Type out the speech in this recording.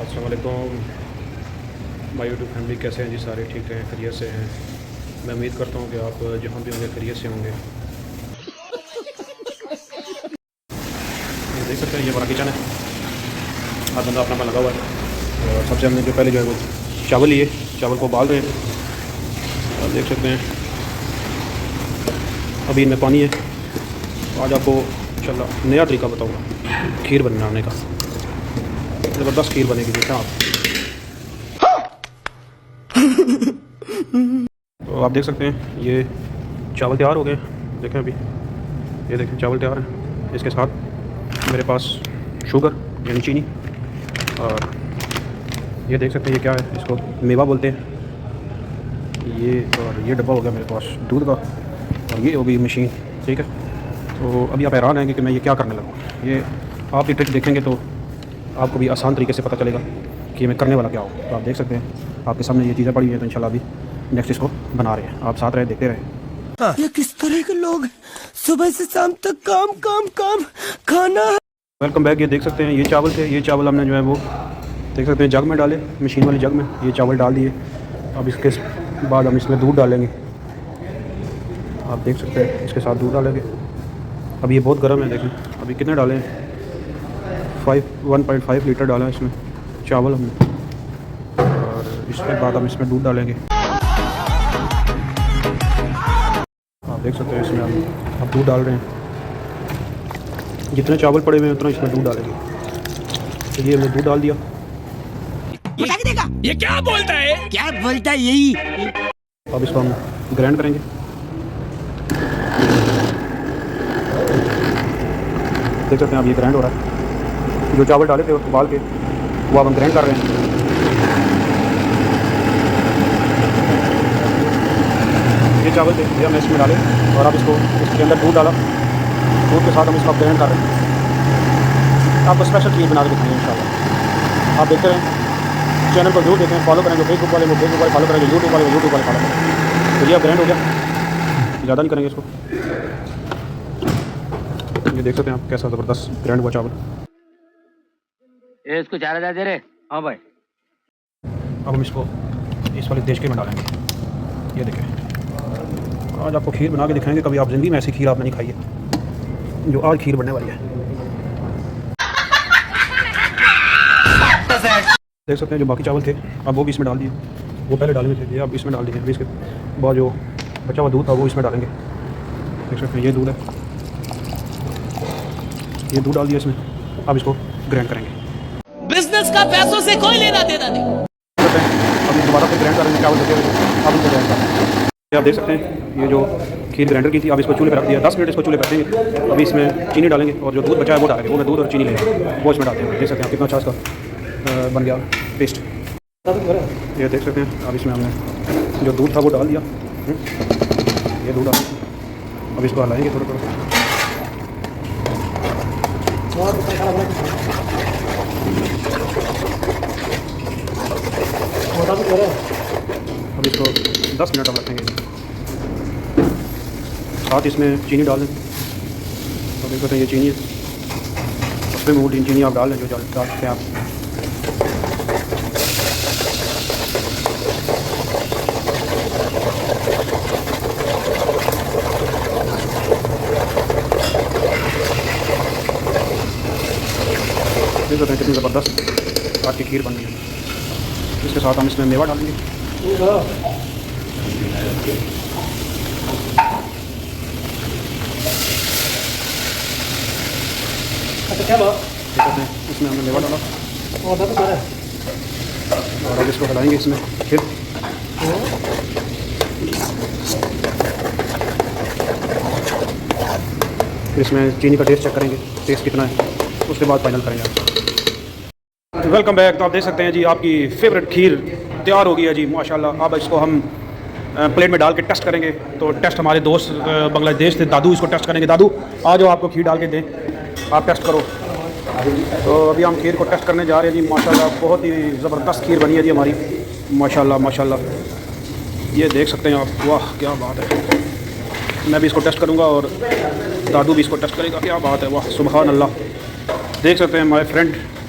अस्सलाम वालेकुम my YouTube family, कैसे हैं जी? सारे ठीक हैं, खैरियत से हैं। मैं उम्मीद करता हूँ कि आप जहाँ भी होंगे खैरियत से होंगे। ये देख सकते हैं, ये हमारा किचन है। हर बंदा अपना लगा हुआ है। और सबसे हमने जो पहले जो है वो चावल लिए, चावल को उबाल रहे हैं। आप देख सकते हैं अभी इनमें पानी है। आज आपको इंशाल्लाह नया तरीका बताऊँगा खीर बनाने का। ज़बरदस्त खीर बनेगी, देखा आप। तो आप देख सकते हैं ये चावल तैयार हो गए। देखें अभी, ये देखें चावल तैयार है। इसके साथ मेरे पास शुगर यानी चीनी, और ये देख सकते हैं ये क्या है, इसको मेवा बोलते हैं ये। और ये डब्बा हो गया मेरे पास दूध का, और ये हो गई मशीन। ठीक है, तो अभी आप हैरान हैं कि मैं ये क्या करने लगा। ये आप ये ट्रिक देखेंगे तो आपको भी आसान तरीके से पता चलेगा कि मैं करने वाला क्या हो। तो आप देख सकते हैं आपके सामने ये चीज़ें पड़ी हैं, तो इंशाल्लाह अभी नेक्स्ट इसको बना रहे हैं। आप साथ रहे, देखते रहे। ये किस तरह के लोग सुबह से शाम तक काम काम काम खाना। Welcome back. ये देख सकते हैं ये चावल थे। ये चावल हमने जो है वो देख सकते हैं जग में डाले, मशीन वाले जग में ये चावल डाल दिए। अब इसके बाद हम इसमें दूध डालेंगे। आप देख सकते हैं इसके साथ दूध डालेंगे। अब ये बहुत गर्म है, देखें अभी कितने डाले हैं। 1.5 लीटर डाला है इसमें चावल हमने, और इसके बाद हम इसमें दूध डालेंगे। आप देख सकते हैं इसमें हम अब दूध डाल रहे हैं। जितने चावल पड़े हुए हैं उतना इसमें दूध डालेंगे। तो ये हमने दूध डाल दिया। ये क्या बोलता है? क्या बोलता है यही? अब इसको हम ग्राइंड करेंगे। देख सकते हैं अब ये ग्राइंड हो रहा है। जो चावल डाले थे उबाल के वो अब हम ग्राइंड कर रहे हैं। ये चावल थे ये हमने इसमें डाले, और अब इसको इसके अंदर दूध डाला। दूध के साथ हम इसको ग्राइंड कर रहे हैं। आपको स्पेशल खीर बना के दिखाएंगे इंशाल्लाह। आप देखते रहें, चैनल को जरूर देखें, फॉलो करेंगे। फेसबुक वाले फॉलो करेंगे, यूट्यूब वाले फॉलो करेंगे। तो ये अब ग्राइंड हो गया, ज़्यादा नहीं करेंगे इसको। ये देख सकते हैं आप कैसा ज़बरदस्त ग्राइंड हुआ चावल। इसको 4000 दे रहे? हाँ भाई। अब हम इसको इस वाले देश के में डालेंगे। ये देखें, आज आपको खीर बना के दिखाएंगे। कभी आप ज़िंदगी में ऐसी खीर आपने नहीं खाई है जो आज खीर बनने वाली है। देख सकते हैं जो बाकी चावल थे अब वो भी इसमें डाल दिए। वो पहले डाले हुए थे, ये अब इसमें डाल दिए। अभी इसके बाद जो बचा हुआ दूध था वो इसमें डालेंगे। देख सकते हैं ये दूध है, ये दूध डाल दिया इसमें। अब इसको ग्राइंड करेंगे। बिजनेस का पैसों से कोई लेना देना नहीं। अभी दोबारा फिर ग्राइंड करेंगे चावल लगे हुए। अब इसको ग्राइंड करेंगे। आप देख सकते हैं ये जो खीर ग्राइंडर की थी, अब इसको चूल्हे पर रख दिया। 10 मिनट इसको चूल्हे पर रखेंगे। अभी इसमें चीनी डालेंगे, और जो दूध बचा है वो डालेंगे। वो मैं दूध और चीनी लेंगे, वो इसमें डालते हैं। देख सकते हैं कितना अच्छा इसका बन गया पेस्ट। ये देख सकते हैं अब इसमें हमने जो दूध था वो डाल दिया। ये दूध डाल, अब इसको हलाएंगे थोड़ा थोड़ा। अब इसको 10 मिनट हम रखेंगे। साथ इसमें चीनी डाल दें। तो देख सकते हैं ये चीनी है, उसमें मोटी चीनी आप डाल लें जो डाल सकते हैं आप। देख सकते हैं कितनी ज़बरदस्त आज की खीर बन रही है। इसके साथ हम इसमें मेवा डालेंगे। अच्छा क्या बात? देख सकते हैं इसमें हमने मेवा डाला, और अब इसको हलाएंगे इसमें फिर। इसमें चीनी का टेस्ट चेक करेंगे, टेस्ट कितना है, उसके बाद फाइनल करेंगे आप। Welcome back. तो आप देख सकते हैं जी आपकी फेवरेट खीर तैयार हो गई है जी माशाल्लाह। अब इसको हम प्लेट में डाल के टेस्ट करेंगे। तो टेस्ट हमारे दोस्त बांग्लादेश से दादू इसको टेस्ट करेंगे। दादू आ जाओ, आपको खीर डाल के दें, आप टेस्ट करो। तो अभी हम खीर को टेस्ट करने जा रहे हैं जी। माशाल्लाह बहुत ही ज़बरदस्त खीर बनी है जी हमारी, माशाल्लाह माशाल्लाह। ये देख सकते हैं आप, वाह क्या बात है। मैं भी इसको टेस्ट करूँगा और दादू भी इसको टेस्ट करेगा। क्या बात है, वाह सुबहान अल्लाह। देख सकते हैं माय फ्रेंड